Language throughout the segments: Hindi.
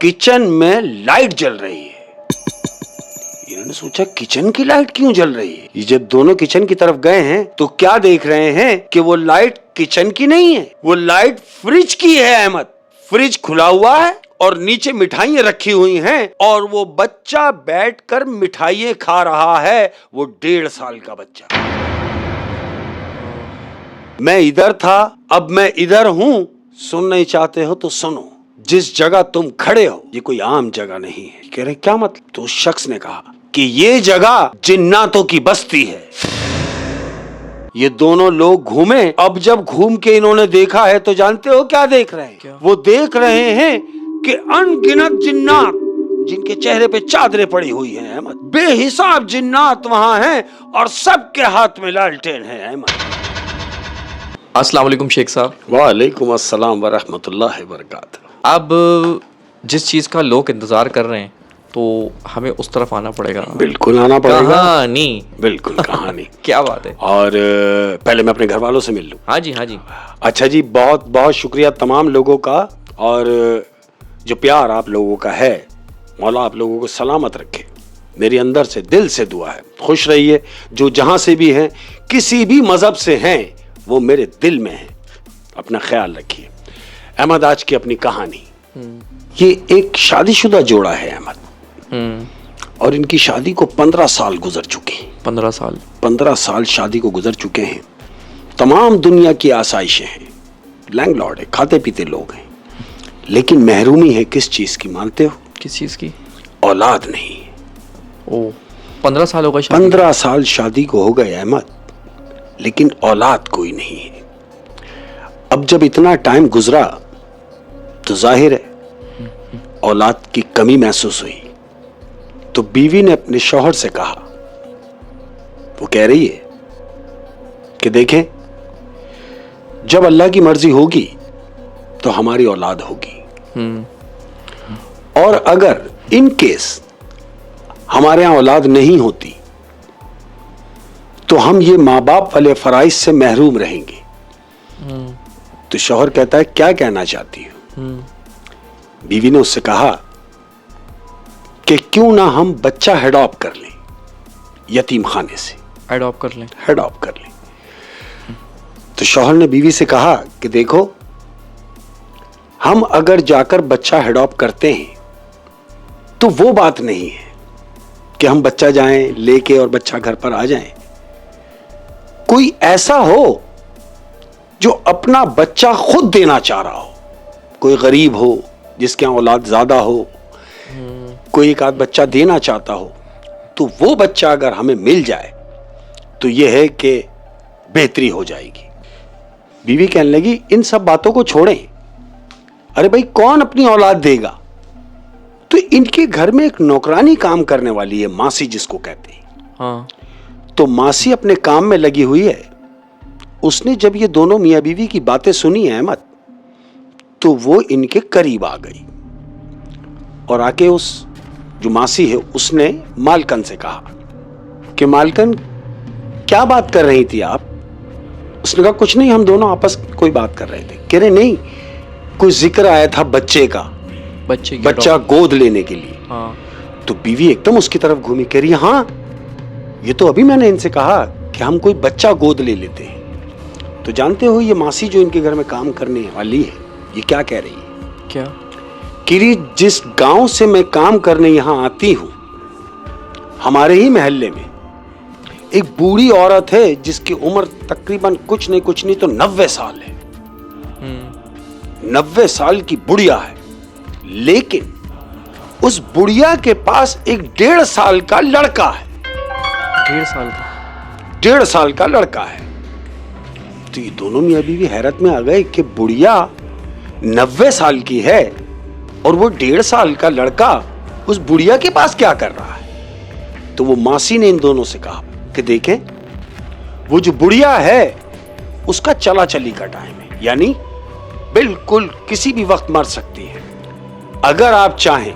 किचन में लाइट जल रही है। इन्होंने सोचा किचन की लाइट क्यों जल रही है। ये जब दोनों किचन की तरफ गए हैं तो क्या देख रहे हैं कि वो लाइट किचन की नहीं है, वो लाइट फ्रिज की है। अहमद, फ्रिज खुला हुआ है और नीचे मिठाइयां रखी हुई हैं और वो बच्चा बैठकर मिठाइयां खा रहा है। वो 1.5 साल का बच्चा। मैं इधर था, अब मैं इधर हूं। सुन नहीं चाहते हो तो सुनो। जिस जगह तुम खड़े हो ये कोई आम जगह नहीं है। कह रहे क्या मतलब? तो उस शख्स ने कहा कि ये जगह जिन्नातों की बस्ती है। ये दोनों लोग घूमे। अब जब घूम के इन्होंने देखा है तो जानते हो क्या देख रहे हैं? क्या? वो देख रहे हैं कि अनगिनत जिन्नात जिनके चेहरे पे चादरें पड़ी हुई हैं। अहमद, बेहिसाब जिन्नात वहां हैं और सबके हाथ में लालटेन है। अहमद, अस्सलाम वालेकुम शेख साहब। वालेकुम अस्सलाम व रहमतुल्लाहि व बरकातहू। अब जिस चीज़ का लोग इंतज़ार कर रहे हैं तो हमें उस तरफ आना पड़ेगा। बिल्कुल आना पड़ेगा। कहानी, बिल्कुल कहानी। क्या बात है। और पहले मैं अपने घर वालों से मिल लूं। हाँ जी, हाँ जी। अच्छा जी, बहुत बहुत शुक्रिया तमाम लोगों का। और जो प्यार आप लोगों का है, मौला आप लोगों को सलामत रखे। मेरी अंदर से दिल से दुआ है। खुश रहिए। जो जहां से भी हैं, किसी भी मजहब से हैं, वो मेरे दिल में है। अपना ख्याल रखिए। अहमद, आज की अपनी कहानी, ये एक शादीशुदा जोड़ा है अहमद। और इनकी शादी को 15 साल गुजर चुके हैं। 15 साल शादी को गुजर चुके हैं। तमाम दुनिया की आसाइशें हैं, लैंडलॉर्ड है, खाते पीते लोग हैं, लेकिन महरूमी है किस चीज की मानते हो? किस चीज़ की? औलाद नहीं। ओ, 15 साल हो गए शादी? 15 साल शादी को हो गए अहमद, लेकिन औलाद कोई नहीं है। अब जब इतना टाइम गुजरा तो जाहिर है औलाद की कमी महसूस हुई। तो बीवी ने अपने शौहर से कहा, वो कह रही है कि देखें, जब अल्लाह की मर्जी होगी तो हमारी औलाद होगी, और अगर इन केस हमारे यहां औलाद नहीं होती तो हम ये माँ बाप वाले फराइज से महरूम रहेंगे। तो शौहर कहता है क्या कहना चाहती हो? बीवी ने उससे कहा कि क्यों ना हम बच्चा एडॉप्ट कर लें, यतीम खाने से एडॉप्ट कर लें। तो शौहर ने बीवी से कहा कि देखो, हम अगर जाकर बच्चा एडॉप्ट करते हैं तो वो बात नहीं है कि हम बच्चा जाएं लेके और बच्चा घर पर आ जाएं। कोई ऐसा हो जो अपना बच्चा खुद देना चाह रहा हो, कोई गरीब हो जिसके यहां औलाद ज्यादा हो, कोई एक आध बच्चा देना चाहता हो, तो वो बच्चा अगर हमें मिल जाए तो यह है कि बेहतरी हो जाएगी। बीवी कहने लगी, इन सब बातों को छोड़ें। अरे भाई, कौन अपनी औलाद देगा? तो इनके घर में एक नौकरानी काम करने वाली है, मासी जिसको कहते हैं। हाँ। तो मासी अपने काम में लगी हुई है। उसने जब ये दोनों मियां बीवी की बातें सुनी है अहमद, तो वो इनके करीब आ गई और आके उस जो मासी है उसने मालकन से कहा कि मालकन, क्या बात कर रही थी आप? उसने कहा कुछ नहीं, हम दोनों आपस कोई बात कर रहे थे। कह रहे नहीं, कोई जिक्र आया था बच्चे का, बच्चा गोद लेने के लिए। हाँ। तो बीवी एकदम उसकी तरफ घूमी, कह रही हाँ, ये तो अभी मैंने इनसे कहा कि हम कोई बच्चा गोद ले लेते हैं। तो जानते हो ये मासी जो इनके घर में काम करने वाली है, ये क्या कह रही है? क्या? कि जिस गांव से मैं काम करने यहां आती हूं, हमारे ही मोहल्ले में एक बूढ़ी औरत है जिसकी उम्र तकरीबन कुछ नहीं तो 90 साल है। 90 साल की बुढ़िया है, लेकिन उस बुढ़िया के पास एक 1.5 साल का लड़का है। 1.5 साल का लड़का है। तो ये दोनों मियां बीवी हैरत में आ गए कि बुढ़िया 90 साल की है और वो 1.5 साल का लड़का उस बुढ़िया के पास क्या कर रहा है। तो वो मासी ने इन दोनों से कहा कि देखें, वो जो बुढ़िया है उसका चला चली का टाइम है, यानी बिल्कुल किसी भी वक्त मर सकती है। अगर आप चाहें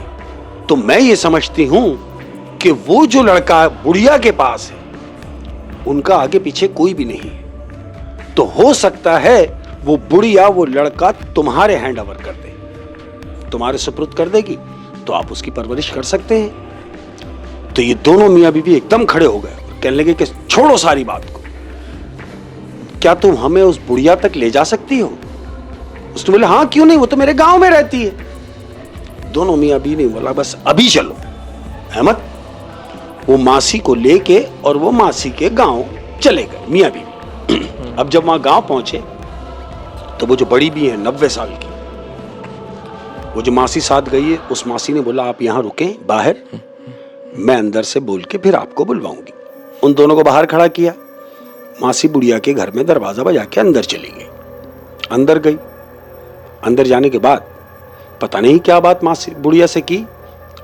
तो मैं ये समझती हूं कि वो जो लड़का बुढ़िया के पास है, उनका आगे पीछे कोई भी नहीं है, तो हो सकता है वो बुढ़िया वो लड़का तुम्हारे हैंड ओवर कर दे, तुम्हारे सुपुर्द कर देगी। तो आप उसकी परवरिश कर सकते हैं। तो ये दोनों मियाँ बीवी एकदम खड़े हो गए और कहने लगे कि छोड़ो सारी बात को, क्या तुम हमें उस बुढ़िया तक ले जा सकती हो? उसने बोला हाँ क्यों नहीं, वो तो मेरे गांव में रहती है। दोनों मियाँ बीवी ने बोला बस अभी चलो। अहमद वो मासी को लेके और वो मासी के गांव चले गए मियाँ बीवी। अब जब वहां गांव पहुंचे तो वो जो बड़ी भी है 90 साल की, वो जो मासी साथ गई है, उस मासी ने बोला आप यहां रुकें बाहर, मैं अंदर से बोल के फिर आपको बुलवाऊंगी। उन दोनों को बाहर खड़ा किया। मासी बुढ़िया के घर में दरवाजा बजा के अंदर चली गई। अंदर गई, अंदर जाने के बाद पता नहीं क्या बात मासी बुढ़िया से की,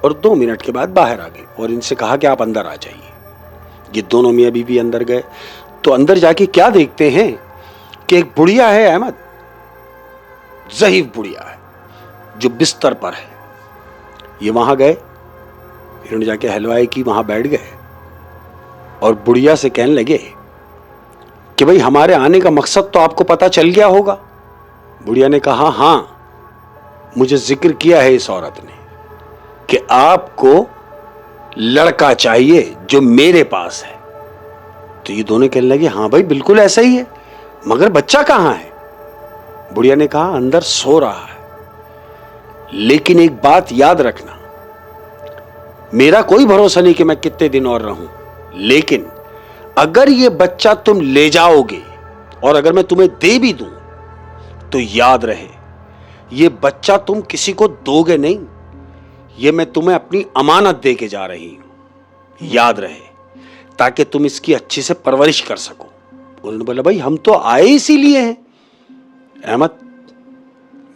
और 2 मिनट के बाद बाहर आ गई और इनसे कहा कि आप अंदर आ जाइए। ये दोनों मियाँ बीवी अंदर गए तो अंदर जाके क्या देखते हैं कि एक बुढ़िया है अहमद, ज़ईफ बुढ़िया है जो बिस्तर पर है। ये वहां गए, इन्होंने जाके हलवाई की, वहां बैठ गए और बुढ़िया से कहने लगे कि भाई हमारे आने का मकसद तो आपको पता चल गया होगा। बुढ़िया ने कहा हाँ, मुझे जिक्र किया है इस औरत ने कि आपको लड़का चाहिए जो मेरे पास है। तो ये दोनों कहने लगे हाँ भाई बिल्कुल ऐसा ही है, मगर बच्चा कहां है? बुढ़िया ने कहा अंदर सो रहा है। लेकिन एक बात याद रखना, मेरा कोई भरोसा नहीं कि मैं कितने दिन और रहूं, लेकिन अगर ये बच्चा तुम ले जाओगे और अगर मैं तुम्हें दे भी दूं तो याद रहे ये बच्चा तुम किसी को दोगे नहीं, ये मैं तुम्हें अपनी अमानत दे के जा रही हूं, याद रहे, ताकि तुम इसकी अच्छी से परवरिश कर सको। उन्होंने बोला भाई हम तो आए इसीलिए हैं। अहमद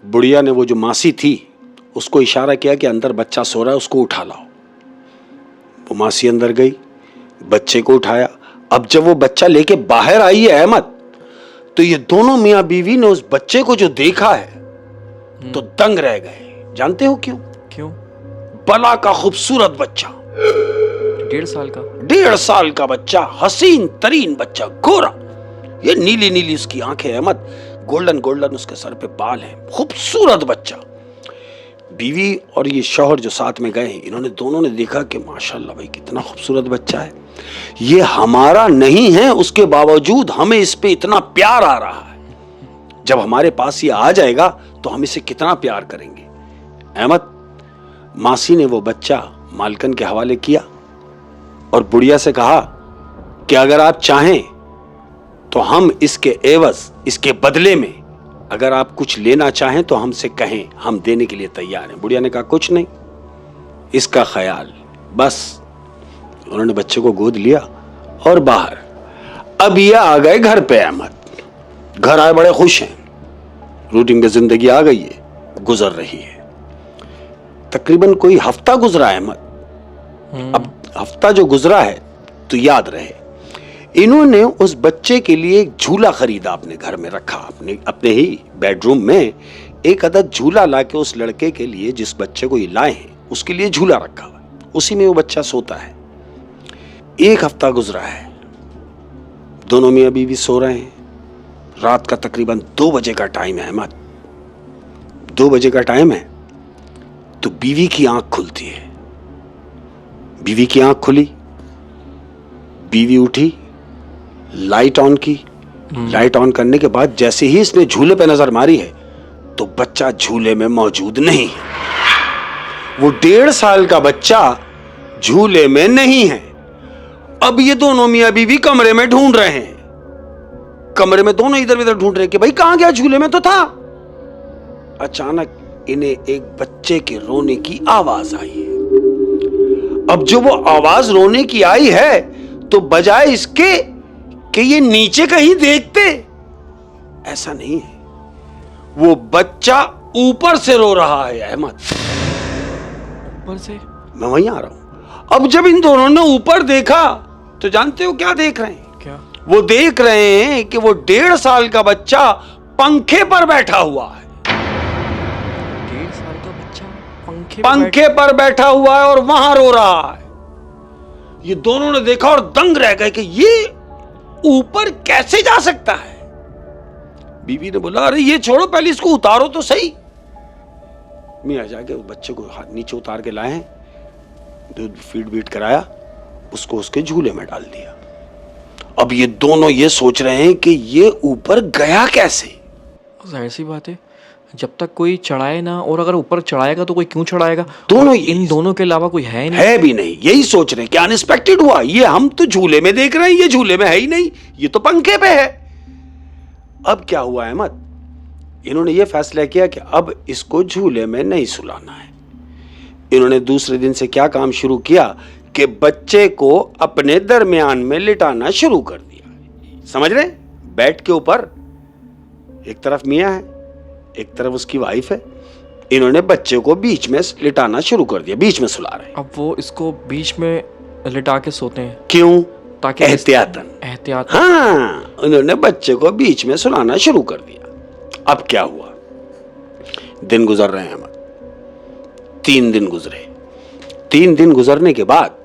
बुढ़िया ने वो जो मासी थी उसको इशारा किया कि अंदर बच्चा सो रहा है, उसको उठा लाओ। वो मासी अंदर गई, बच्चे को उठाया। अब जब वो बच्चा लेके बाहर आई है अहमद, तो ये दोनों मियाँ बीवी ने उस बच्चे को जो देखा है तो दंग रह गए। जानते हो क्यों? क्यों? बला का खूबसूरत बच्चा, 1.5 साल का बच्चा, हसीन तरीन बच्चा, गोरा, ये नीली नीली उसकी आंखें अहमद, गोल्डन गोल्डन उसके सर पे बाल हैं, खूबसूरत बच्चा। बीवी और ये शौहर जो साथ में गए, इन्होंने दोनों ने देखा कि माशाल्लाह भाई कितना खूबसूरत बच्चा है, ये हमारा नहीं है, उसके बावजूद हमें इस पे इतना प्यार आ रहा है। जब हमारे पास ये आ जाएगा तो हम इसे कितना प्यार करेंगे। अहमद मासी ने वो बच्चा मालकन के हवाले किया और बुढ़िया से कहा कि अगर आप चाहें तो हम इसके एवज, इसके बदले में अगर आप कुछ लेना चाहें तो हमसे कहें, हम देने के लिए तैयार हैं। बुढ़िया ने कहा कुछ नहीं, इसका ख्याल बस। उन्होंने बच्चे को गोद लिया और बाहर। अब ये आ गए घर पे अहमद। घर आए बड़े खुश हैं, रूटीन की जिंदगी आ गई है, गुजर रही है। तकरीबन कोई हफ्ता गुजरा है अहमद। अब हफ्ता जो गुजरा है तो याद रहे, इन्होंने उस बच्चे के लिए एक झूला खरीदा, अपने घर में रखा, अपने ही बेडरूम में एक अदद झूला लाके उस लड़के के लिए, जिस बच्चे को ये लाए हैं, उसके लिए झूला रखा, उसी में वो बच्चा सोता है। 1 हफ्ता गुजरा है, दोनों मियाँ बीवी सो रहे हैं। रात का तकरीबन 2 बजे का टाइम है अहमद। 2 बजे का टाइम है तो बीवी की आंख खुलती है। बीवी की आंख खुली, बीवी उठी, लाइट ऑन की। लाइट ऑन करने के बाद जैसे ही इसने झूले पे नजर मारी है तो बच्चा झूले में मौजूद नहीं है। वो 1.5 साल का बच्चा झूले में नहीं है। अब ये दोनों मियाँ बीवी कमरे में ढूंढ रहे हैं, कमरे में दोनों इधर उधर ढूंढ रहे कि भाई कहां गया, झूले में तो था। अचानक इन्हें एक बच्चे के रोने की आवाज आई है। अब जो वो आवाज रोने की आई है तो बजाय इसके कि ये नीचे कहीं देखते, ऐसा नहीं है, वो बच्चा ऊपर से रो रहा है अहमद। ऊपर से? मैं वहीं आ रहा हूं। अब जब इन दोनों ने ऊपर देखा तो जानते हो क्या देख रहे हैं? क्या? वो देख रहे हैं कि वो 1.5 साल का बच्चा पंखे पर बैठा हुआ है। 1.5 साल का बच्चा पंखे पर बैठा हुआ है और वहां रो रहा है। ये दोनों ने देखा और दंग रह गए कि ये ऊपर कैसे जा सकता है। बीवी ने बोला अरे ये छोड़ो, पहले इसको उतारो तो सही। मियाँ जाके उस बच्चे को हाथ नीचे उतार के लाए हैं, दूध फीड बीट कराया, उसको उसके झूले में डाल दिया। अब ये दोनों ये सोच रहे हैं कि ये ऊपर गया कैसे। जाहिर सी बात है, जब तक कोई चढ़ाए ना, और अगर ऊपर चढ़ाएगा तो कोई क्यों चढ़ाएगा, दोनों इन दोनों के अलावा कोई है नहीं, है भी नहीं। यही सोच रहे हैं कि अनएक्सपेक्टेड हुआ, ये हम तो झूले में देख रहे हैं, ये झूले में है ही नहीं, ये तो पंखे पे है। अब क्या हुआ अहमद, इन्होंने ये फैसला किया कि अब इसको झूले में नहीं सुलाना है। इन्होंने दूसरे दिन से क्या काम शुरू किया कि बच्चे को अपने दरमियान में लिटाना शुरू कर दिया। समझ रहे, बेड के ऊपर एक तरफ मियाँ है, एक तरफ उसकी वाइफ है, इन्होंने बच्चे को बीच में लिटाना शुरू कर दिया, बीच में सुला रहे हैं। अब वो इसको बीच में लिटा के सोते हैं, क्यों? ताकि एहतियातन। हाँ, उन्होंने बच्चे को बीच में सुलाना शुरू कर दिया। अब क्या हुआ, दिन गुजर रहे हैं हम, 3 दिन गुजरे। 3 दिन गुजरने के बाद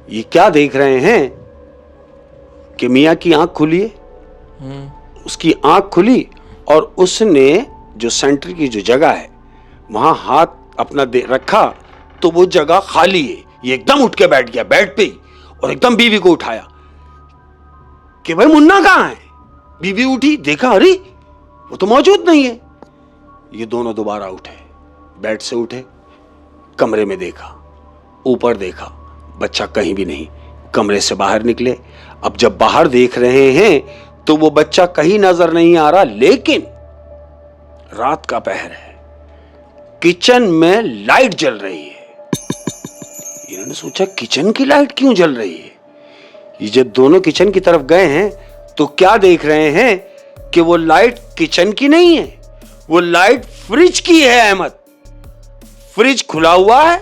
ये क्या देख रहे हैं कि मियाँ की आंख खुली है। उसकी आंख खुली और उसने जो सेंटर की जो जगह है वहां हाथ अपना दे रखा तो वो जगह खाली है। ये एकदम उठ के बैठ गया बेड पे ही और एकदम बीवी को उठाया कि भाई मुन्ना कहां है। बीवी उठी, देखा अरे वो तो मौजूद नहीं है। ये दोनों दोबारा उठे, बेड से उठे, कमरे में देखा, ऊपर देखा, बच्चा कहीं भी नहीं। कमरे से बाहर निकले। अब जब बाहर देख रहे हैं तो वो बच्चा कहीं नजर नहीं आ रहा, लेकिन रात का पहर है, किचन में लाइट जल रही है। इन्होंने सोचा किचन की लाइट क्यों जल रही है। ये जब दोनों किचन की तरफ गए हैं तो क्या देख रहे हैं कि वो लाइट किचन की नहीं है, वो लाइट फ्रिज की है अहमद। फ्रिज खुला हुआ है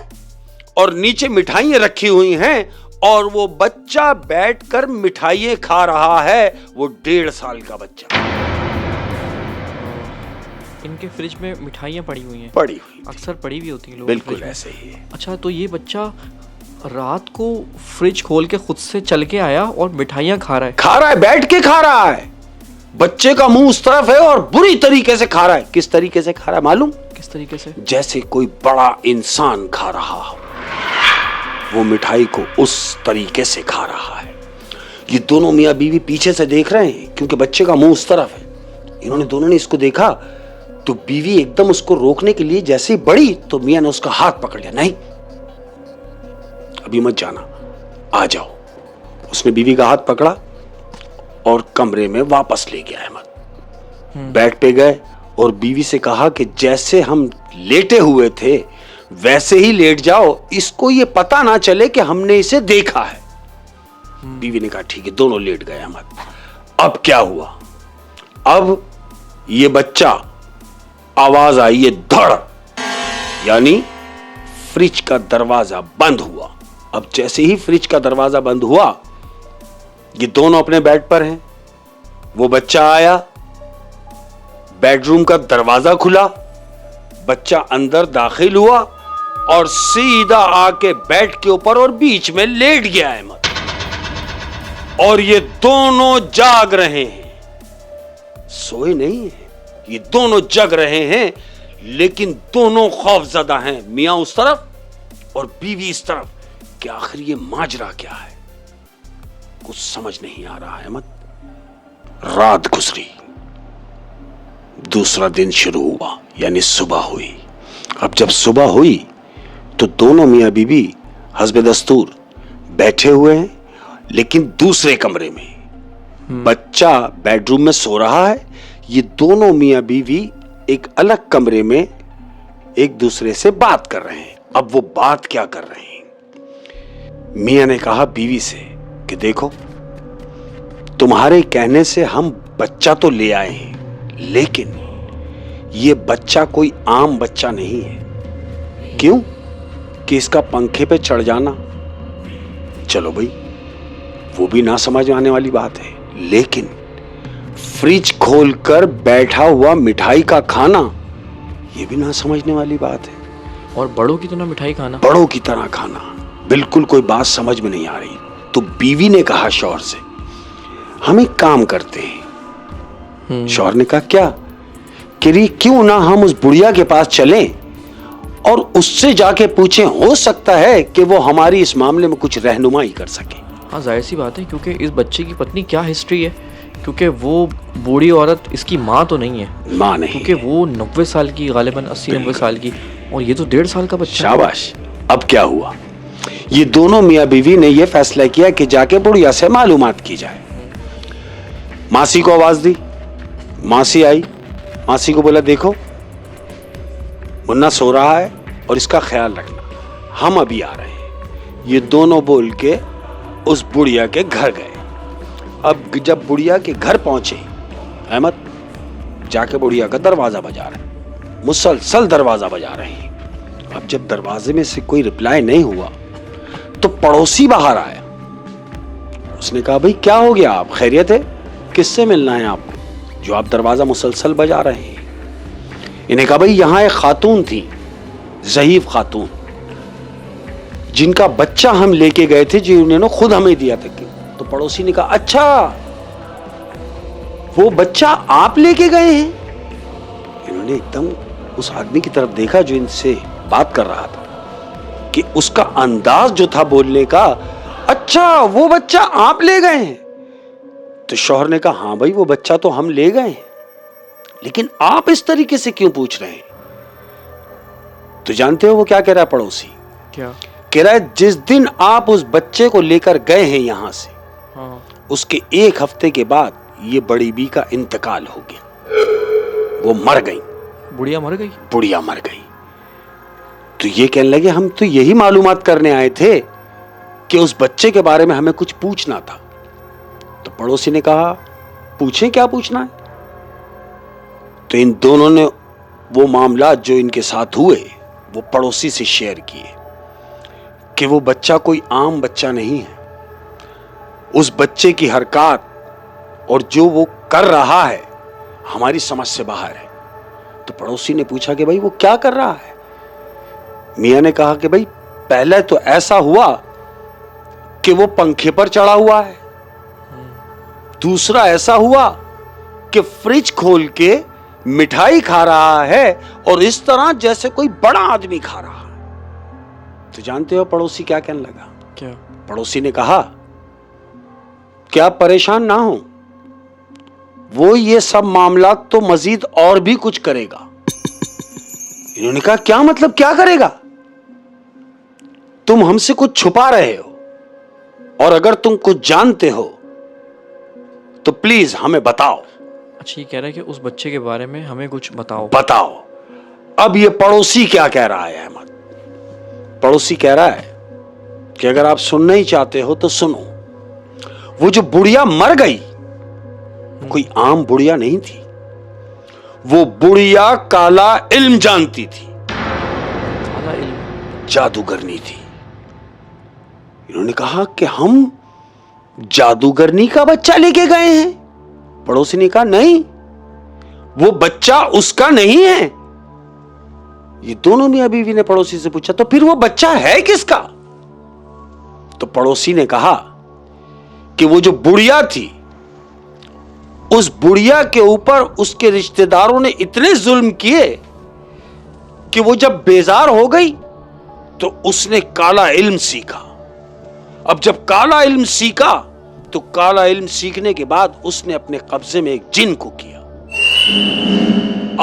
और नीचे मिठाइयां रखी हुई हैं और वो बच्चा बैठकर मिठाइयां खा रहा है। वो 1.5 साल का बच्चा। इनके फ्रिज में मिठाइयां पड़ी हुई हैं, पड़ी हुई, अक्सर पड़ी भी होती हैं लोग। बिल्कुल ऐसे ही है। अच्छा, तो ये बच्चा रात को फ्रिज खोल के खुद से चल के आया और मिठाइयां खा रहा है, बैठ के खा रहा है। बच्चे का मुंह उस तरफ है और बुरी तरीके से खा रहा है। किस तरीके से खा रहा है मालूम? किस तरीके से? जैसे कोई बड़ा इंसान खा रहा हो, वो मिठाई को उस तरीके से खा रहा है। ये दोनों मियाँ बीवी पीछे से देख रहे हैं क्योंकि बच्चे का मुंह उस तरफ है। इन्होंने दोनों ने इसको देखा तो बीवी एकदम उसको रोकने के लिए जैसे ही बढ़ी तो मियाँ ने उसका हाथ पकड़ लिया। नहीं, अभी मत जाना, आ जाओ। उसने बीवी का हाथ पकड़ा और कमरे में वापस ले गया अहमद। बेड पे गए और बीवी से कहा कि जैसे हम लेटे हुए थे वैसे ही लेट जाओ, इसको ये पता ना चले कि हमने इसे देखा है। बीवी ने कहा ठीक है, दोनों लेट गए अहमद। अब क्या हुआ, अब ये बच्चा, आवाज आई है धड़, यानी फ्रिज का दरवाजा बंद हुआ। अब जैसे ही फ्रिज का दरवाजा बंद हुआ, ये दोनों अपने बेड पर हैं। वो बच्चा आया, बेडरूम का दरवाजा खुला, बच्चा अंदर दाखिल हुआ और सीधा आके बेड के ऊपर और बीच में लेट गया अहमद। और ये दोनों जाग रहे हैं, सोए नहीं है, ये दोनों जग रहे हैं, लेकिन दोनों खौफजदा हैं। मियां उस तरफ और बीवी इस तरफ कि आखिर ये माजरा क्या है, कुछ समझ नहीं आ रहा है अहमद। रात गुजरी, दूसरा दिन शुरू हुआ, यानी सुबह हुई। अब जब सुबह हुई तो दोनों मियाँ बीवी हस्बे दस्तूर बैठे हुए हैं, लेकिन दूसरे कमरे में। बच्चा बेडरूम में सो रहा है, ये दोनों मियाँ बीवी एक अलग कमरे में एक दूसरे से बात कर रहे हैं। अब वो बात क्या कर रहे हैं, मियाँ ने कहा बीवी से कि देखो, तुम्हारे कहने से हम बच्चा तो ले आए हैं, लेकिन ये बच्चा कोई आम बच्चा नहीं है। क्यों? कि इसका पंखे पे चढ़ जाना, चलो भाई वो भी ना समझ आने वाली बात है, लेकिन फ्रिज खोलकर बैठा हुआ मिठाई का खाना, ये भी ना समझने वाली बात है। और बड़ों की तरह मिठाई खाना, बड़ों की तरह खाना, बिल्कुल कोई बात समझ में नहीं आ रही। तो बीवी ने कहा शौहर से, हम एक काम करते हैं। शौहर ने कहा क्या? कि क्यों ना हम उस बुढ़िया के पास चलें और उससे जाके पूछें, हो सकता है कि वो हमारी इस मामले में कुछ रहनुमाई कर सके। हाँ, जाहिर सी बात है, क्योंकि इस बच्चे की पत्नी क्या हिस्ट्री है, क्योंकि वो बूढ़ी औरत इसकी माँ तो नहीं है, माँ नहीं, क्योंकि वो 90 साल की, गालिबन 80-90 साल की, और ये तो 1.5 साल का बच्चा। शाबाश। अब क्या हुआ, ये दोनों मियाँ बीवी ने ये फैसला किया कि जाके बुढ़िया से मालूमात की जाए। मासी को आवाज दी, मासी आई, मासी को बोला, देखो मुन्ना सो रहा है और इसका ख्याल रखना, हम अभी आ रहे हैं। ये दोनों बोल के उस बुढ़िया के घर गए। अब जब बुढ़िया के घर पहुंचे, अहमद जाके बुढ़िया का दरवाजा बजा रहे, मुसलसल दरवाजा बजा रहे हैं। अब जब दरवाजे में से कोई रिप्लाई नहीं हुआ तो पड़ोसी बाहर आया। उसने कहा, भाई क्या हो गया, आप खैरियत है, किससे मिलना है आपको जो आप दरवाजा मुसलसल बजा रहे हैं? इन्हें कहा, भाई यहां एक खातून थी, ज़ईफ खातून, जिनका बच्चा हम लेके गए थे, जो उन्होंने खुद हमें दिया था। तो पड़ोसी ने कहा, अच्छा वो बच्चा आप लेके गए हैं? इन्होंने एकदम उस आदमी की तरफ देखा जो इनसे बात कर रहा था, कि उसका अंदाज जो था बोलने का, अच्छा वो बच्चा आप ले गए हैं? तो शौहर ने कहा, हाँ भाई वो बच्चा तो हम ले गए हैं, लेकिन आप इस तरीके से क्यों पूछ रहे हैं? तो जानते हो वो क्या कह रहा है पड़ोसी? क्या कह रहा है, जिस दिन आप उस बच्चे को लेकर गए हैं यहां से, हाँ, उसके 1 हफ्ते के बाद ये बड़ी बी का इंतकाल हो गया, वो मर गई। बुढ़िया मर गई? बुढ़िया मर गई। तो ये कहने लगे, हम तो यही मालूमात करने आए थे कि उस बच्चे के बारे में हमें कुछ पूछना था। तो पड़ोसी ने कहा, पूछें, क्या पूछना है? तो इन दोनों ने वो मामला जो इनके साथ हुए वो पड़ोसी से शेयर किए, कि वो बच्चा कोई आम बच्चा नहीं है। उस बच्चे की हरकत और जो वो कर रहा है हमारी समझ से बाहर है। तो पड़ोसी ने पूछा कि भाई वो क्या कर रहा है? मियां ने कहा कि भाई पहले तो ऐसा हुआ कि वो पंखे पर चढ़ा हुआ है, दूसरा ऐसा हुआ कि फ्रिज खोल के मिठाई खा रहा है और इस तरह जैसे कोई बड़ा आदमी खा रहा है। तो जानते हो पड़ोसी क्या कहने लगा? क्या? पड़ोसी ने कहा, क्या परेशान ना हो, वो ये सब मामला तो मजीद और भी कुछ करेगा। इन्होंने कहा, क्या मतलब, क्या करेगा? तुम हमसे कुछ छुपा रहे हो, और अगर तुम कुछ जानते हो तो प्लीज हमें बताओ। अच्छा, ये कह रहा है कि उस बच्चे के बारे में हमें कुछ बताओ। बताओ। अब ये पड़ोसी क्या कह रहा है अहमद? पड़ोसी कह रहा है कि अगर आप सुनना ही चाहते हो तो सुनो। वो जो बुढ़िया मर गई, कोई आम बुढ़िया नहीं थी, वो बुढ़िया काला इल्म जानती थी, काला इल्म? जादूगरनी थी। इन्होंने कहा कि हम जादूगरनी का बच्चा लेके गए हैं। पड़ोसी ने कहा, नहीं, वो बच्चा उसका नहीं है। ये दोनों मियां बीवी ने पड़ोसी से पूछा, तो फिर वो बच्चा है किसका? तो पड़ोसी ने कहा कि वो जो बुढ़िया थी, उस बुढ़िया के ऊपर उसके रिश्तेदारों ने इतने जुल्म किए कि वो जब बेजार हो गई तो उसने काला इल्म सीखा। अब जब काला इल्म सीखा तो काला इल्म सीखने के बाद उसने अपने कब्जे में एक जिन को किया।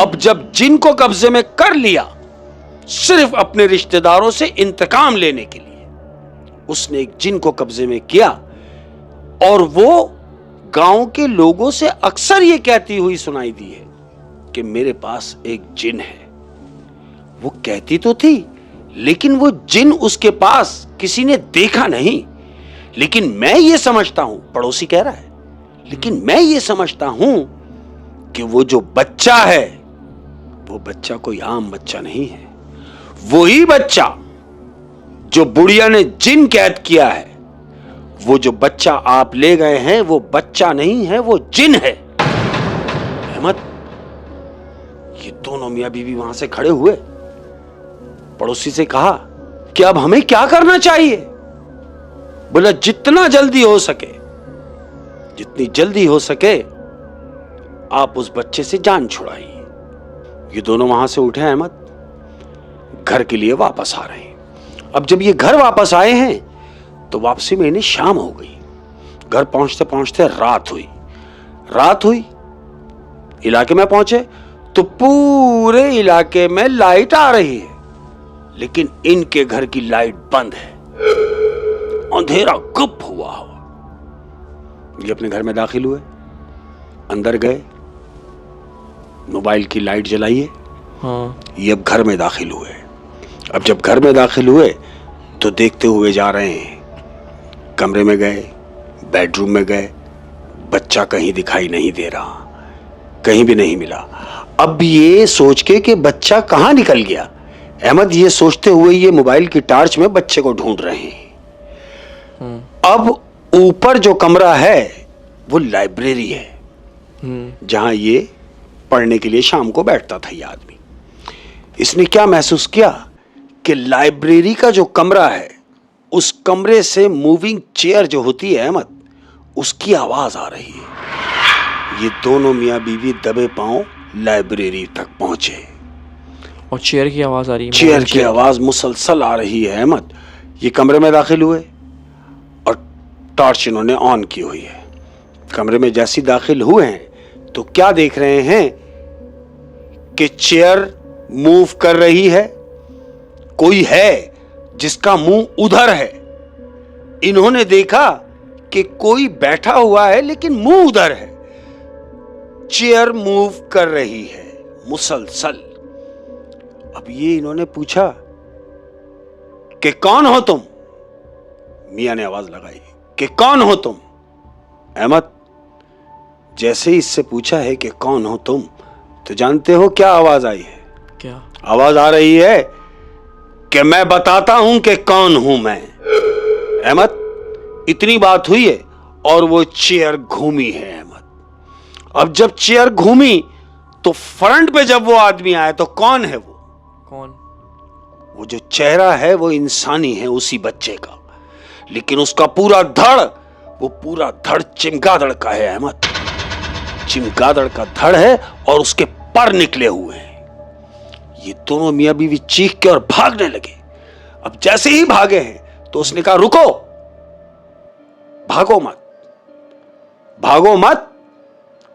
अब जब जिन को कब्जे में कर लिया, सिर्फ अपने रिश्तेदारों से इंतकाम लेने के लिए उसने एक जिन को कब्जे में किया, और वो गांव के लोगों से अक्सर ये कहती हुई सुनाई दी है कि मेरे पास एक जिन है। वो कहती तो थी, लेकिन वो जिन उसके पास किसी ने देखा नहीं। लेकिन मैं ये समझता हूं, पड़ोसी कह रहा है, लेकिन मैं ये समझता हूं कि वो जो बच्चा है, वो बच्चा कोई आम बच्चा नहीं है। वही बच्चा जो बुढ़िया ने जिन कैद किया है, वो जो बच्चा आप ले गए हैं, वो बच्चा नहीं है, वो जिन है। अहमद, ये दोनों मियां बीवी वहां से खड़े हुए, पड़ोसी से कहा कि अब हमें क्या करना चाहिए? बोला, जितना जल्दी हो सके, जितनी जल्दी हो सके आप उस बच्चे से जान छुड़ाइए। ये दोनों वहां से उठे अहमद, घर के लिए वापस आ रहे हैं। अब जब ये घर वापस आए हैं तो वापसी में इन्हें शाम हो गई। घर पहुंचते पहुंचते रात हुई। इलाके में पहुंचे तो पूरे इलाके में लाइट आ रही है, लेकिन इनके घर की लाइट बंद है। अंधेरा गुप हुआ। ये अपने घर में दाखिल हुए, अंदर गए, मोबाइल की लाइट जलाइए। हाँ। ये अब घर में दाखिल हुए। अब जब घर में दाखिल हुए तो देखते हुए जा रहे हैं। कमरे में गए, बेडरूम में गए, बच्चा कहीं दिखाई नहीं दे रहा, कहीं भी नहीं मिला। अब ये सोच के कि बच्चा कहां निकल गया, अहमद ये सोचते हुए ये मोबाइल की टार्च में बच्चे को ढूंढ रहे हैं। अब ऊपर जो कमरा है वो लाइब्रेरी है, जहां ये पढ़ने के लिए शाम को बैठता था। ये आदमी, इसने क्या महसूस किया कि लाइब्रेरी का जो कमरा है उस कमरे से मूविंग चेयर जो होती है अहमद, उसकी आवाज आ रही है। ये दोनों मियां बीवी दबे पांव लाइब्रेरी तक पहुंचे और चेयर की आवाज आ रही है। चेयर की आवाज मुसलसल आ रही है अहमद। ये कमरे में दाखिल हुए और टॉर्च इन्होंने ऑन की हुई है। कमरे में जैसे दाखिल हुए हैं तो क्या देख रहे हैं कि चेयर मूव कर रही है, कोई है जिसका मुंह उधर है। इन्होंने देखा कि कोई बैठा हुआ है लेकिन मुंह उधर है। चेयर मूव कर रही है मुसलसल। अब ये इन्होंने पूछा कि कौन हो तुम? मियां ने आवाज लगाई कि कौन हो तुम? अहमद, जैसे ही इससे पूछा है कि कौन हो तुम, तो जानते हो क्या आवाज आई है? क्या आवाज आ रही है कि मैं बताता हूं कि कौन हूं मैं। अहमद, इतनी बात हुई है और वो चेयर घूमी है अहमद। अब जब चेयर घूमी तो फ्रंट पे जब वो आदमी आया तो कौन है वो? कौन? वो जो चेहरा है वो इंसानी है, उसी बच्चे का, लेकिन उसका पूरा धड़ चिमगादड़ का है अहमद। चिमगादड़ का धड़ है और उसके पर निकले हुए हैं। ये दोनों मियां बीवी चीख के और भागने लगे। अब जैसे ही भागे हैं तो उसने कहा रुको, भागो मत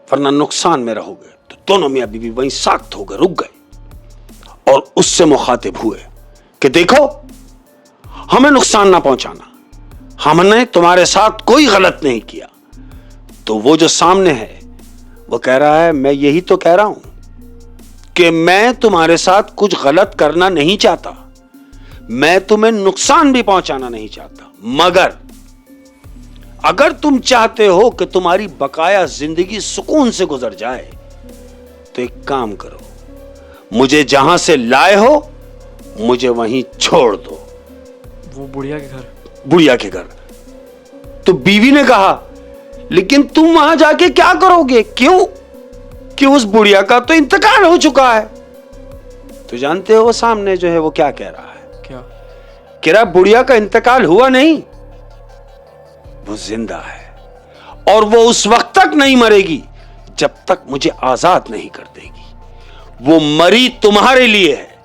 वरना नुकसान में रहोगे। तो दोनों मियां बीवी वहीं सख्त हो गए, रुक गए और उससे मुखातिब हुए कि देखो, हमें नुकसान ना पहुंचाना, हमने तुम्हारे साथ कोई गलत नहीं किया। तो वो जो सामने है वो कह रहा है मैं यही तो कह रहा हूं कि मैं तुम्हारे साथ कुछ गलत करना नहीं चाहता, मैं तुम्हें नुकसान भी पहुंचाना नहीं चाहता, मगर अगर तुम चाहते हो कि तुम्हारी बकाया जिंदगी सुकून से गुजर जाए तो एक काम करो, मुझे जहां से लाए हो मुझे वहीं छोड़ दो। वो बुढ़िया के घर। तो बीवी ने कहा लेकिन तुम वहां जाके क्या करोगे? क्यों कि उस बुढ़िया का तो इंतकाल हो चुका है। तो जानते हो वो सामने जो है वो क्या कह रहा है? क्या कह रहा? बुढ़िया का इंतकाल हुआ नहीं, वो जिंदा है और वो उस वक्त तक नहीं मरेगी जब तक मुझे आजाद नहीं कर देगी। वो मरी तुम्हारे लिए है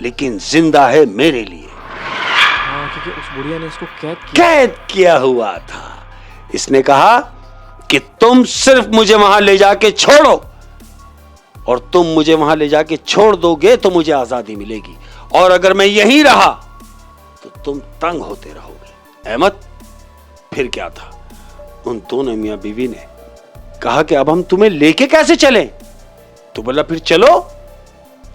लेकिन जिंदा है मेरे लिए। हाँ, क्योंकि उस बुढ़िया ने इसको कैद किया हुआ था। इसने कहा कि तुम सिर्फ मुझे वहां ले जाके छोड़ो और तुम मुझे वहां ले जाके छोड़ दोगे तो मुझे आजादी मिलेगी, और अगर मैं यहीं रहा तो तुम तंग होते रहोगे। अहमद, फिर क्या था, उन दोनों मियां बीवी ने कहा कि अब हम तुम्हें लेके कैसे चलें? तो बोला फिर चलो,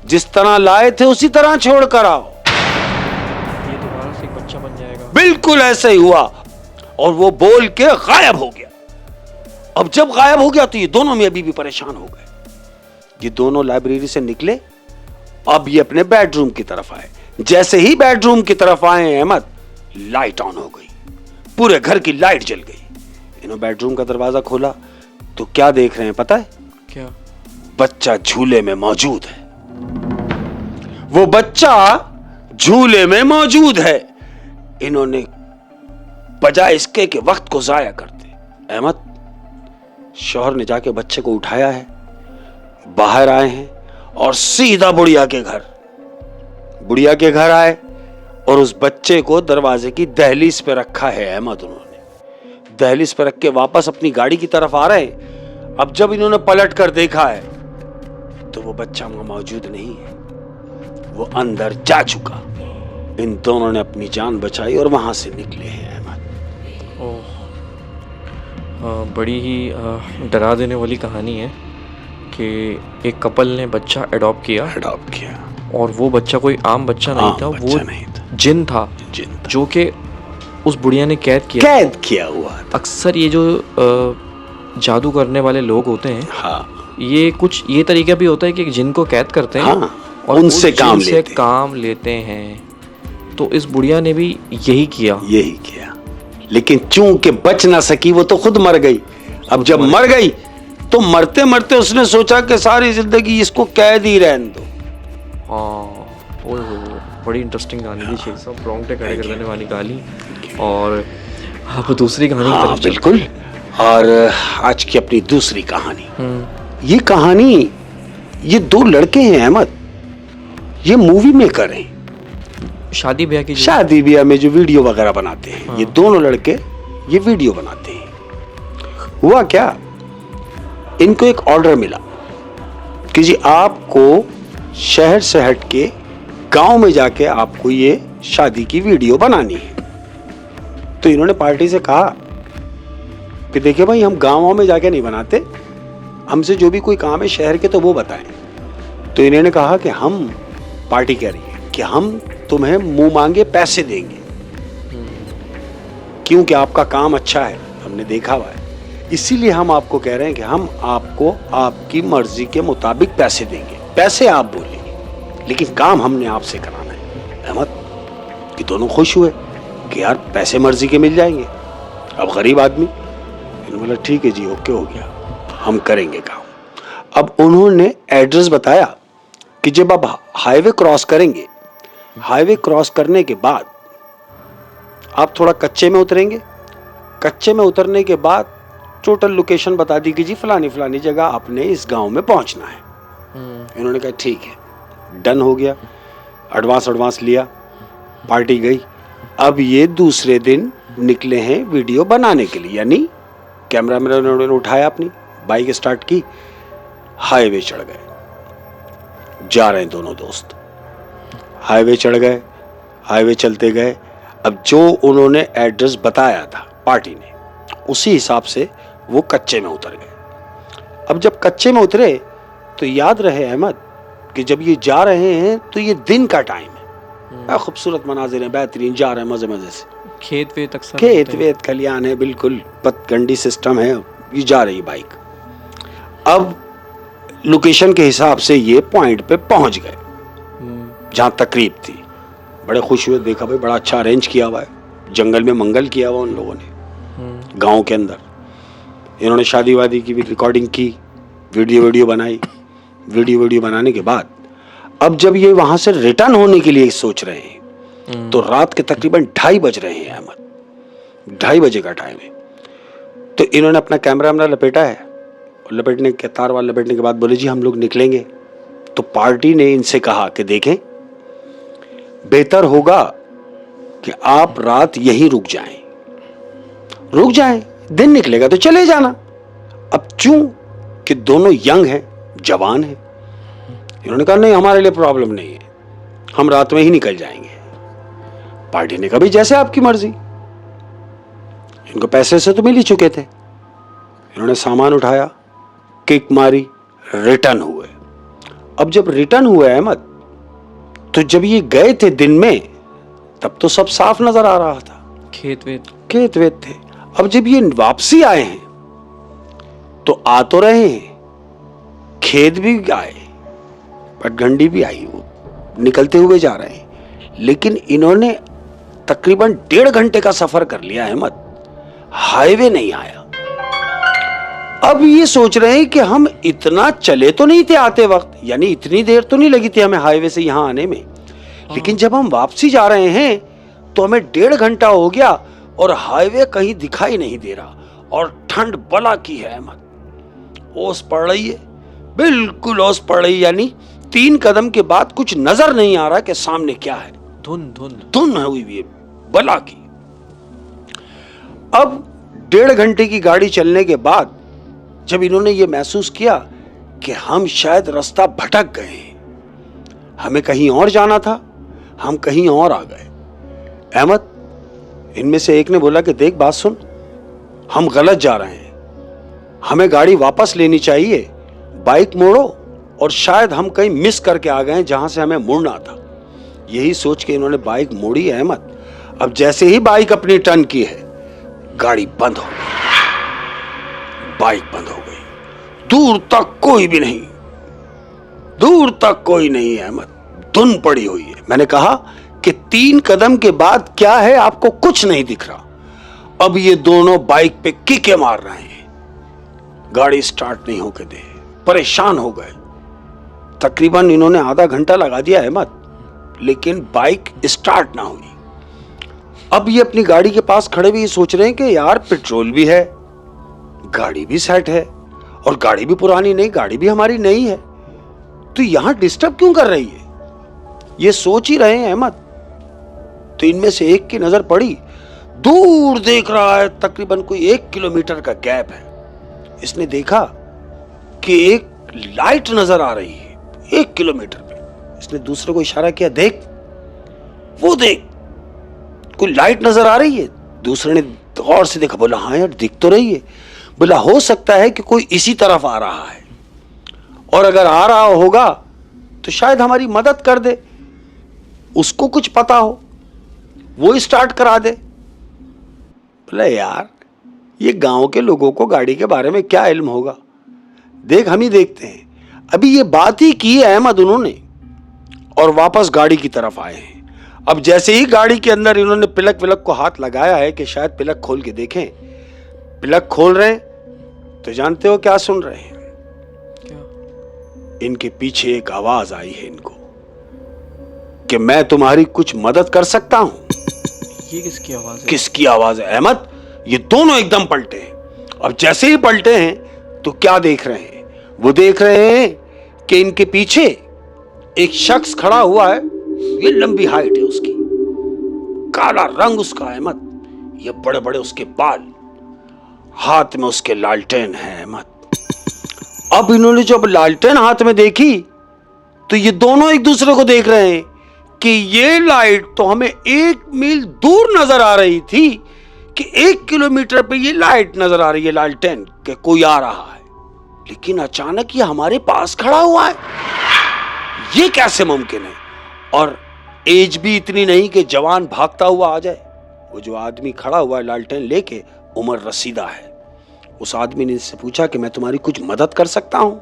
जिस तरह लाए थे उसी तरह छोड़ कर आओ। ये दोबारा से एक बच्चा बन जाएगा। बिल्कुल ऐसा ही हुआ और वो बोल के गायब हो गया। अब जब गायब हो गया तो ये दोनों मियां बीवी परेशान हो गए। ये दोनों लाइब्रेरी से निकले, अब ये अपने बेडरूम की तरफ आए। जैसे ही बेडरूम की तरफ आए अहमद, लाइट ऑन हो गई, पूरे घर की लाइट जल गई। इन्होंने बेडरूम का दरवाजा खोला तो क्या देख रहे हैं पता है? क्या? बच्चा झूले में मौजूद है। वो बच्चा झूले में मौजूद है। इन्होंने बजाय इसके कि वक्त को जाया करते, अहमद, शौहर ने जाके बच्चे को उठाया है, बाहर आए हैं और सीधा बुढ़िया के घर बुढ़िया के घर आए और उस बच्चे को दरवाजे की दहलीज पे रखा है अहमद। उन्होंने दहलीज पे रख के वापस अपनी गाड़ी की तरफ आ रहे हैं। अब जब इन्होंने पलट कर देखा है तो वो बच्चा वहां मौजूद नहीं है, वो अंदर जा चुका। इन दोनों ने अपनी जान बचाई और वहां से निकले हैं अहमद। बड़ी ही डरा देने वाली कहानी है कि एक कपल ने बच्चा अडॉप्ट किया और वो बच्चा कोई आम बच्चा नहीं था, वो जिन था जो कि उस बुढ़िया ने कैद किया हुआ था। अक्सर ये जो जादू करने वाले लोग होते हैं, हाँ, ये कुछ ये तरीका भी होता है कि जिन को कैद करते हैं, हाँ, और उनसे काम लेते हैं। तो इस बुढ़िया ने भी यही किया। लेकिन चूंकि बच ना सकी, वो तो खुद मर गई। अब जब मर गई तो मरते मरते उसने सोचा कि सारी जिंदगी इसको कैद ही रहने दो। बड़ी इंटरेस्टिंग कहानी थी शेख साहब, रोंगटे खड़े कर देने वाली कहानी। और आप दूसरी कहानी की तरफ बिल्कुल। और आज की अपनी दूसरी कहानी, ये कहानी, ये दो लड़के हैं अहमद, ये मूवी मेकर हैं, शादी ब्याह में जो वीडियो वगैरह बनाते हैं। ये दोनों लड़के ये वीडियो बनाते हैं। हुआ क्या, इनको एक ऑर्डर मिला कि जी आपको शहर से हट के गांव में जाके आपको ये शादी की वीडियो बनानी है। तो इन्होंने पार्टी से कहा कि देखिए भाई, हम गांव में जाके नहीं बनाते, हमसे जो भी कोई काम है शहर के तो वो बताएं। तो इन्होंने कहा कि हम, पार्टी कह रही है कि हम तुम्हें मुंह मांगे पैसे देंगे, क्योंकि आपका काम अच्छा है, हमने देखा हुआ है, इसीलिए हम आपको कह रहे हैं कि हम आपको आपकी मर्जी के मुताबिक पैसे देंगे। पैसे आप बोलेंगे, लेकिन काम हमने आपसे कराना है। अहमद, ये दोनों खुश हुए कि यार पैसे मर्जी के मिल जाएंगे। अब गरीब आदमी, इन्होंने बोला ठीक है जी, ओके हो गया, हम करेंगे काम। अब उन्होंने एड्रेस बताया कि जब आप हाईवे क्रॉस करेंगे, हाईवे क्रॉस करने के बाद आप थोड़ा कच्चे में उतरेंगे, कच्चे में उतरने के बाद टोटल लोकेशन बता दी कि जी फलानी फलानी जगह आपने इस गांव में पहुंचना है। इन्होंने कहा ठीक है, डन हो गया। एडवांस लिया, पार्टी गई। अब ये दूसरे दिन निकले हैं वीडियो बनाने के लिए, यानी कैमरा मैन उन्होंने उठाया, अपनी बाइक स्टार्ट की, हाईवे चढ़ गए। जा रहे हैं दोनों दोस्त, हाईवे चढ़ गए, हाईवे चलते गए। अब जो उन्होंने एड्रेस बताया था पार्टी ने, उसी हिसाब से वो कच्चे में उतर गए। अब जब कच्चे में उतरे तो याद रहे अहमद कि जब ये जा रहे हैं तो ये दिन का टाइम है, खूबसूरत मनाजिर है, बेहतरीन, जा रहे हैं मजे मजे से, खेत वेत खलियान है, बिल्कुल पतगंडी सिस्टम है, ये जा रही बाइक। अब लोकेशन के हिसाब से ये पॉइंट पे पहुंच गए जहां तकरीब थी। बड़े खुश हुए, देखा भाई बड़ा अच्छा अरेंज किया हुआ है, जंगल में मंगल किया हुआ उन लोगों ने, गांव के अंदर। इन्होंने शादी वादी की भी रिकॉर्डिंग की, वीडियो बनाई। वीडियो बनाने के बाद अब जब ये वहां से रिटर्न होने के लिए सोच रहे हैं तो रात के तकरीबन 2:30 बज रहे हैं अहमद, 2:30 बजे का टाइम है। तो इन्होंने अपना कैमरा लपेटा है, और लपेटने के तार वाल लपेटने के बाद बोले जी हम लोग निकलेंगे। तो पार्टी ने इनसे कहा कि देखें, बेहतर होगा कि आप रात यहीं रुक जाएं, दिन निकलेगा तो चले जाना। अब चूं कि दोनों यंग हैं, जवान हैं, इन्होंने कहा नहीं हमारे लिए प्रॉब्लम नहीं है, हम रात में ही निकल जाएंगे। पार्टी ने कहा भाई जैसे आपकी मर्जी, इनको पैसे से तो मिल ही चुके थे। इन्होंने सामान उठाया, किक मारी, रिटर्न हुए। अब जब रिटर्न हुए अहमद, तो जब ये गए थे दिन में तब तो सब साफ नजर आ रहा था, खेत वेत थे। अब जब ये वापसी आए हैं तो आ तो रहे हैं, खेत भी आए, पटगंडी भी आई, वो निकलते हुए जा रहे हैं, लेकिन इन्होंने तकरीबन 1.5 घंटे का सफर कर लिया अहमद, हाईवे नहीं आया। अब ये सोच रहे हैं कि हम इतना चले तो नहीं थे आते वक्त, यानी इतनी देर तो नहीं लगी थी हमें हाईवे से यहां आने में, लेकिन जब हम वापसी जा रहे हैं तो हमें 1.5 घंटा हो गया और हाईवे कहीं दिखाई नहीं दे रहा, और ठंड बला की है अहमद, ओस पड़ रही है, बिल्कुल ओस पड़ रही, यानी 3 कदम के बाद कुछ नजर नहीं आ रहा कि सामने क्या है। धुन हुई है बला की। अब 1.5 घंटे की गाड़ी चलने के बाद जब इन्होंने ये महसूस किया कि हम शायद रास्ता भटक गए हैं, हमें कहीं और जाना था, हम कहीं और आ गए। अहमद, इनमें से एक ने बोला कि देख बात सुन, हम गलत जा रहे हैं, हमें गाड़ी वापस लेनी चाहिए, बाइक मोड़ो, और शायद हम कहीं मिस करके आ गए जहां से हमें मुड़ना था। यही सोच के इन्होंने बाइक मोड़ी। अहमद, अब जैसे ही बाइक अपनी टर्न की है, गाड़ी बंद हो गई, बाइक बंद हो गई। दूर तक कोई भी नहीं, दूर तक कोई नहीं। अहमद, धुन पड़ी हुई है। मैंने कहा कि 3 कदम के बाद क्या है, आपको कुछ नहीं दिख रहा। अब ये दोनों बाइक पे किके मार रहे हैं, गाड़ी स्टार्ट नहीं होके दे, परेशान हो गए। तकरीबन इन्होंने आधा घंटा लगा दिया अहमद, लेकिन बाइक स्टार्ट ना हुई। अब ये अपनी गाड़ी के पास खड़े भी सोच रहे हैं कि यार पेट्रोल भी है, गाड़ी भी सेट है, और गाड़ी भी पुरानी नहीं, गाड़ी भी हमारी नई है, तो यहां डिस्टर्ब क्यों कर रही है, ये सोच ही रहे हैं अहमद। तो इनमें से एक की नजर पड़ी, दूर देख रहा है, तकरीबन कोई 1 किलोमीटर का गैप है। इसने देखा कि एक लाइट नजर आ रही है 1 किलोमीटर पे। इसने दूसरे को इशारा किया, देख वो देख, कोई लाइट नजर आ रही है। दूसरे ने गौर से देखा, बोला हाँ यार दिख तो रही है। बोला हो सकता है कि कोई इसी तरफ आ रहा है, और अगर आ रहा होगा तो शायद हमारी मदद कर दे, उसको कुछ पता हो, वो स्टार्ट करा दे। बोला यार ये गांव के लोगों को गाड़ी के बारे में क्या इल्म होगा, देख हम ही देखते हैं। अभी ये बात ही की है अहमद उन्होंने, और वापस गाड़ी की तरफ आए हैं। अब जैसे ही गाड़ी के अंदर इन्होंने पिलक विलक को हाथ लगाया है कि शायद पिलक खोल के देखें, पिलक खोल रहे हैं तो जानते हो क्या सुन रहे हैं? क्या? इनके पीछे एक आवाज आई है इनको कि मैं तुम्हारी कुछ मदद कर सकता हूं। ये किसकी आवाज है? किसकी आवाज है अहमद? ये दोनों एकदम पलटे हैं। अब जैसे ही पलटे हैं तो क्या देख रहे हैं? वो देख रहे हैं कि इनके पीछे एक शख्स खड़ा हुआ है। ये लंबी हाइट है उसकी, काला रंग उसका अहमद, ये बड़े बड़े उसके बाल, हाथ में उसके लालटेन है अहमद। अब इन्होंने जब लालटेन हाथ में देखी तो ये दोनों एक दूसरे को देख रहे हैं कि ये लाइट तो हमें 1 मील दूर नजर आ रही थी, कि 1 किलोमीटर पे ये लाइट नजर आ रही है लालटेन कि कोई आ रहा है, लेकिन अचानक ये हमारे पास खड़ा हुआ है। ये कैसे मुमकिन है? और एज भी इतनी नहीं कि जवान भागता हुआ आ जाए। वो जो आदमी खड़ा हुआ है लालटेन लेके, उम्र रसीदा है। उस आदमी ने इससे पूछा कि मैं तुम्हारी कुछ मदद कर सकता हूं?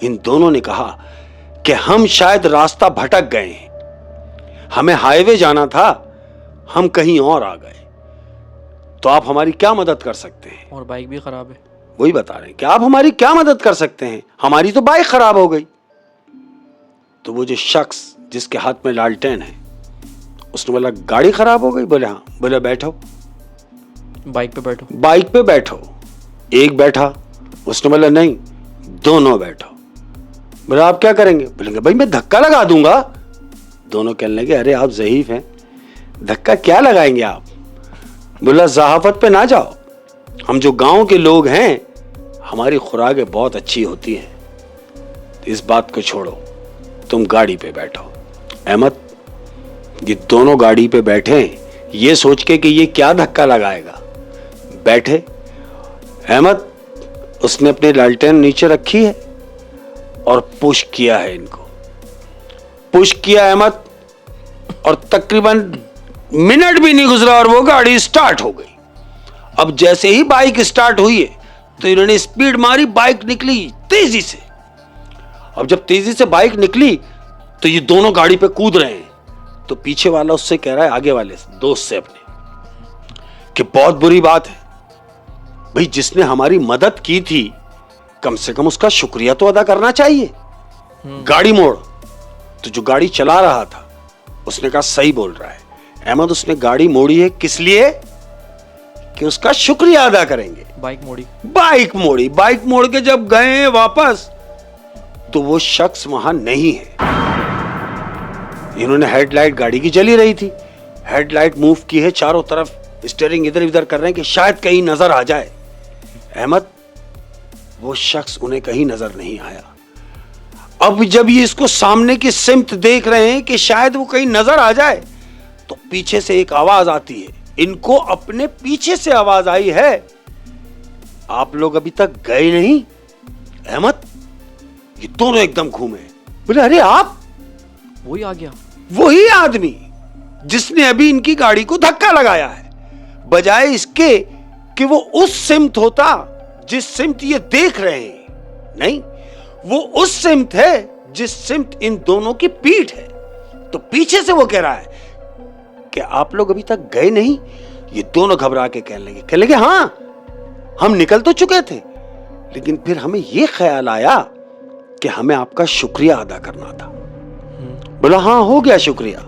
इन दोनों ने कहा कि हम शायद रास्ता भटक गए हैं, हमें हाईवे जाना था, हम कहीं और आ गए, तो आप हमारी क्या मदद कर सकते हैं? और बाइक भी खराब है। वही बता रहे हैं कि आप हमारी क्या मदद कर सकते हैं, हमारी तो बाइक खराब हो गई। तो वो जो शख्स जिसके हाथ में लालटेन है, उसने बोला गाड़ी खराब हो गई? बोले हाँ। बोले बैठो, बाइक पे बैठो। बाइक पे बैठो। एक बैठा, उसने बोला नहीं दोनों बैठो। बोला आप क्या करेंगे? बोलेंगे भाई मैं धक्का लगा दूंगा। दोनों कहने लगे अरे आप ज़हीफ हैं, धक्का क्या लगाएंगे आप? बोला ज़हाफत पे ना जाओ, हम जो गांव के लोग हैं हमारी खुराकें बहुत अच्छी होती हैं, तो इस बात को छोड़ो, तुम गाड़ी पे बैठो। अहमद, ये दोनों गाड़ी पे बैठे ये सोच के कि ये क्या धक्का लगाएगा, बैठे। अहमद, उसने अपनी लालटेन नीचे रखी है और पुश किया है इनको, पुश किया अहमद, और तकरीबन मिनट भी नहीं गुजरा और वो गाड़ी स्टार्ट हो गई। अब जैसे ही बाइक स्टार्ट हुई है तो इन्होंने स्पीड मारी, बाइक निकली तेजी से। अब जब तेजी से बाइक निकली तो ये दोनों गाड़ी पे कूद रहे हैं। तो पीछे वाला उससे कह रहा है, आगे वाले दोस्त से अपने, कि बहुत बुरी बात है भाई, जिसने हमारी मदद की थी कम से कम उसका शुक्रिया तो अदा करना चाहिए। गाड़ी मोड़। तो जो गाड़ी चला रहा था उसने कहा सही बोल रहा है अहमद, उसने गाड़ी मोड़ी है किस लिए? कि उसका शुक्रिया अदा करेंगे। बाइक मोड़ी। बाइक मोड़ी। बाइक मोड़ के जब गए वापस तो वो शख्स वहां नहीं है। इन्होंने हेडलाइट गाड़ी की जली रही थी, हेडलाइट मूव की है, चारों तरफ स्टीयरिंग इधर उधर कर रहे हैं कि शायद कहीं नजर आ जाए। अहमद, वो शख्स उन्हें कहीं नजर नहीं आया। अब जब ये इसको सामने की सिमत देख रहे हैं कि शायद वो कहीं नजर आ जाए, तो पीछे से एक आवाज आती है। इनको अपने पीछे से आवाज आई है, आप लोग अभी तक गए नहीं? अहमद, ये दोनों एकदम घूमे, बोले अरे आप, वही आ गया, वही आदमी जिसने अभी इनकी गाड़ी को धक्का लगाया है। बजाय इसके कि वो उस सिमत होता जिस सिमत ये देख रहे हैं, नहीं, वो उस सिमत है जिस सिमत इन दोनों की पीठ है। तो पीछे से वो कह रहा है कि आप लोग अभी तक गए नहीं? ये दोनों घबरा के कहने लगे हां, हम निकल तो चुके थे, लेकिन फिर हमें यह ख्याल आया कि हमें आपका शुक्रिया अदा करना था। बोला हाँ, हो गया शुक्रिया,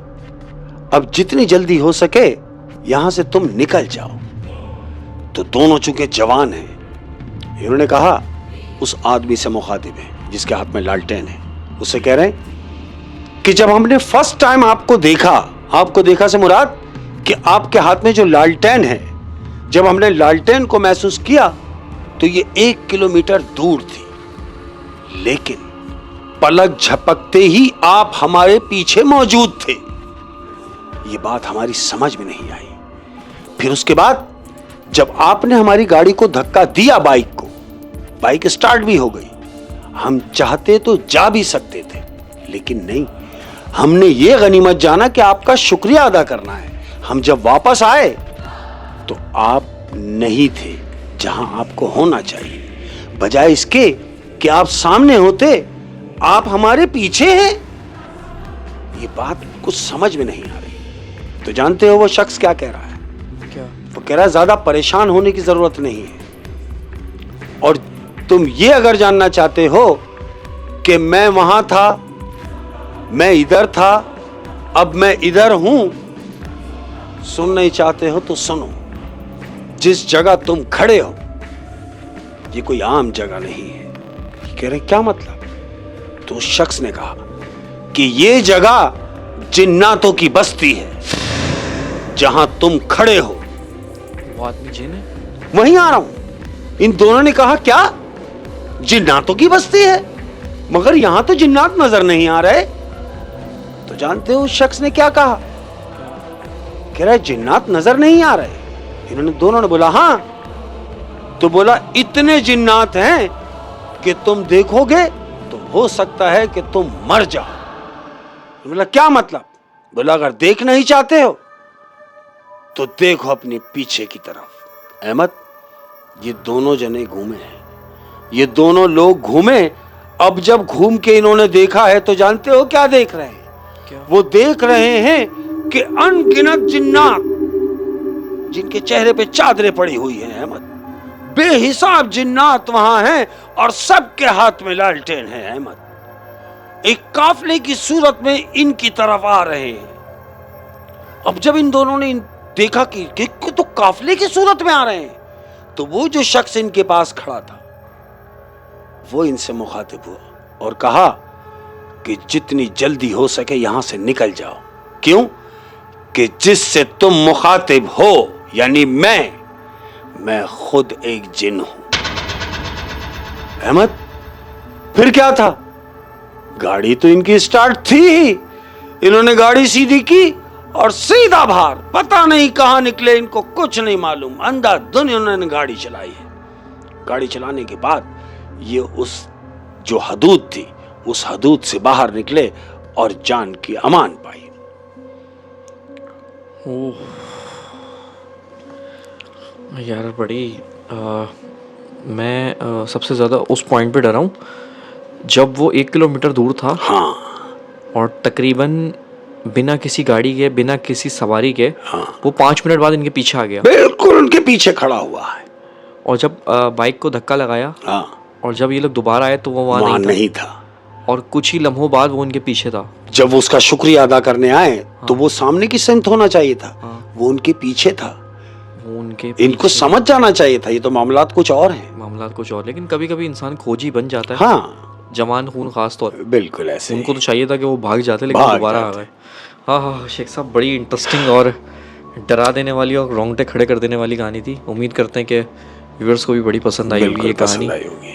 अब जितनी जल्दी हो सके यहां से तुम निकल जाओ। तो दोनों चूंकि जवान हैं, इन्होंने कहा, उस आदमी से मुखातिब है जिसके हाथ में लालटेन है, उससे कह रहे हैं कि जब हमने फर्स्ट टाइम आपको देखा से मुराद कि आपके हाथ में जो लालटेन है, जब हमने लालटेन को महसूस किया तो ये 1 किलोमीटर दूर थी, लेकिन पलक झपकते ही आप हमारे पीछे मौजूद थे। ये बात हमारी समझ में नहीं आई। फिर उसके बाद जब आपने हमारी गाड़ी को धक्का दिया, बाइक स्टार्ट भी हो गई, हम चाहते तो जा भी सकते थे, लेकिन नहीं, हमने ये गनीमत जाना कि आपका शुक्रिया अदा करना है। हम जब वापस आए तो आप नहीं थे जहां आपको होना चाहिए। बजाय इसके कि आप सामने होते, आप हमारे पीछे हैं। ये बात कुछ समझ में नहीं आ रही। तो जानते हो वो शख्स क्या कह रहा है? क्या? वो कह रहा है ज्यादा परेशान होने की जरूरत नहीं है, और तुम ये अगर जानना चाहते हो कि मैं वहां था, मैं इधर था, अब मैं इधर हूं, सुन नहीं चाहते हो तो सुनो। जिस जगह तुम खड़े हो ये कोई आम जगह नहीं है। कह रहे क्या मतलब? तो उस शख्स ने कहा कि ये जगह जिन्नातों की बस्ती है, जहां तुम खड़े हो। वो आदमी जिन है? वहीं आ रहा हूं। इन दोनों ने कहा क्या? जिन्नातों की बस्ती है, मगर यहां तो जिन्नात नजर नहीं आ रहे। तो जानते हो उस शख्स ने क्या कहा? कह रहा है जिन्नात नजर नहीं आ रहे। इन्होंने दोनों ने बोला हां। तो बोला इतने जिन्नात हैं कि तुम देखोगे तो हो सकता है कि तुम मर जाओ। बोला क्या मतलब? बोला अगर देखना ही चाहते हो तो देखो अपने पीछे की तरफ। अहमद, ये दोनों जने घूमे हैं, ये दोनों लोग घूमे। अब जब घूम के इन्होंने देखा है तो जानते हो क्या देख रहे हैं? क्या? वो देख रहे हैं कि अनगिनत जिन्नात, जिनके चेहरे पे चादरें पड़ी हुई हैं, अहमद, बेहिसाब जिन्नात वहां हैं और सबके हाथ में लालटेन है। अहमद, एक काफले की सूरत में इनकी तरफ आ रहे हैं। अब जब इन दोनों ने देखा कि तो काफले की सूरत में आ रहे हैं, तो वो जो शख्स इनके पास खड़ा था वो इनसे मुखातिब हुआ और कहा कि जितनी जल्दी हो सके यहां से निकल जाओ। क्यों? कि जिससे तुम मुखातिब हो, यानी मैं खुद एक जिन हूं। अहमद, फिर क्या था? गाड़ी तो इनकी स्टार्ट थी ही। इन्होंने गाड़ी सीधी की और सीधा बाहर, पता नहीं कहां निकले, इनको कुछ नहीं मालूम, अंधाधुंध इन्होंने गाड़ी चलाई है। गाड़ी चलाने के बाद ये उस जो हदूद थी, उस हदूद से बाहर निकले और जान की अमान पाई। यार बड़ी मैं सबसे ज़्यादा उस पॉइंट पे डरा हूँ जब वो 1 किलोमीटर दूर था। हाँ। और तकरीबन बिना किसी गाड़ी के, बिना किसी सवारी के, हाँ, वो 5 मिनट बाद इनके पीछे आ गया। बिल्कुल उनके पीछे खड़ा हुआ है। और जब बाइक को धक्का लगाया, हाँ, और जब ये लोग दोबारा आए तो वो वहाँ नहीं था। और कुछ ही लम्हों बाद वो उनके पीछे था। जब वो उसका शुक्रिया अदा करने आए तो वो सामने की सिमत होना चाहिए था, वो उनके पीछे था। वो उनके इनको समझ जाना चाहिए था ये तो मामलात कुछ और हैं। मामलात कुछ और, लेकिन कभी कभी इंसान खोजी बन जाता है। हाँ, जवान खून खास तौर पे, बिल्कुल ऐसे उनको तो चाहिए था कि वो भाग जाते, लेकिन दोबारा आ गए। हाँ हाँ शेख साहब, बड़ी इंटरेस्टिंग और डरा देने वाली और रोंगटे खड़े कर देने वाली कहानी थी। उम्मीद करते हैं कि व्यूअर्स को भी बड़ी पसंद आई होगी ये कहानी।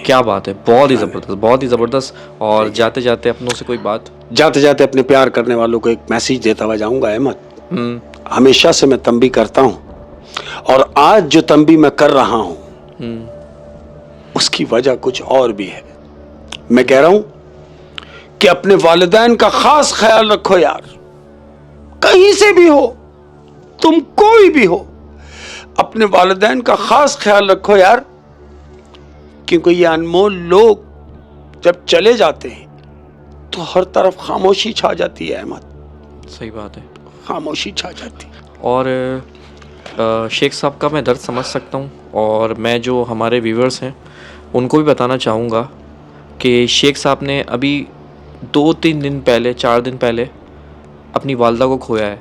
क्या बात है, बहुत ही ज़बरदस्त, बहुत ही ज़बरदस्त। और जाते जाते अपनों से कोई बात, जाते जाते अपने प्यार करने वालों को एक मैसेज देता हुआ जाऊंगा अहमद। हमेशा से मैं तंबी करता हूं, और आज जो तंबी मैं कर रहा हूं उसकी वजह कुछ और भी है। मैं कह रहा हूं कि अपने वालिदैन का खास ख्याल रखो यार, कहीं से भी हो, तुम कोई भी हो, अपने वालिदैन का खास ख्याल रखो यार, क्योंकि ये अनमोल लोग जब चले जाते हैं तो हर तरफ खामोशी छा जाती है अहमद। सही बात है, खामोशी छा जाती है। और शेख साहब का मैं दर्द समझ सकता हूँ, और मैं जो हमारे व्यूवर्स हैं उनको भी बताना चाहूँगा कि शेख साहब ने अभी 2-3 दिन पहले, 4 दिन पहले अपनी वालदा को खोया है।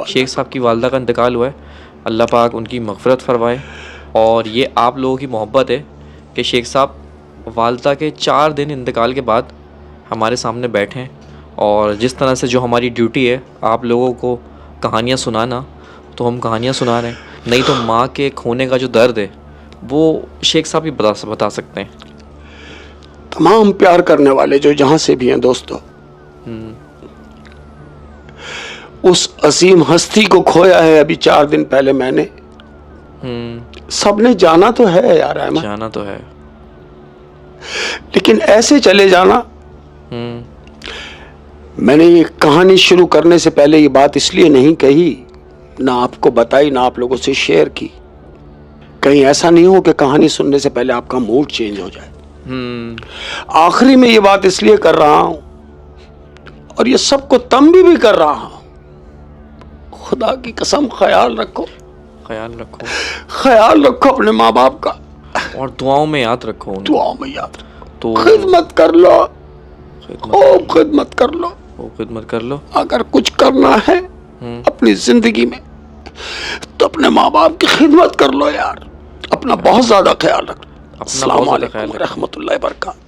शेख साहब की वालदा का इंतकाल हुआ है। अल्लाह पाक उनकी मग़फ़िरत फरमाए। और ये आप लोगों की मोहब्बत है कि शेख साहब वालदा के 4 दिन इंतकाल के बाद हमारे सामने बैठे हैं, और जिस तरह से जो हमारी ड्यूटी है आप लोगों को कहानियाँ सुनाना, तो हम कहानियाँ सुना रहे हैं। नहीं तो माँ के खोने का जो दर्द है वो शेख साहब ही बता सकते हैं। तमाम प्यार करने वाले जो जहां से भी हैं दोस्तों, उस असीम हस्ती को खोया है अभी 4 दिन पहले मैंने। सबने जाना तो है यार अहमद, जाना तो है, लेकिन ऐसे चले जाना। मैंने ये कहानी शुरू करने से पहले ये बात इसलिए नहीं कही, ना आपको बताई, ना आप लोगों से शेयर की, कहीं ऐसा नहीं हो कि कहानी सुनने से पहले आपका मूड चेंज हो जाए। आखिरी में ये बात इसलिए कर रहा हूं, और ये सबको तंबी भी कर रहा हूं, खुदा की कसम ख्याल रखो, ख्याल रखो, ख्याल रखो अपने माँ बाप का, और दुआओं में याद रखो, दुआओं में याद रखो। तो खिदमत कर लो, खिदमत कर लो, खिदमत कर लो। अगर कुछ करना है अपनी जिंदगी में तो अपने माँ बाप की खिदमत कर लो यार, अपना बहुत ज्यादा ख्याल रखो। अस्सलाम वालेकुम रहमतुल्लाहि व बरकातहू।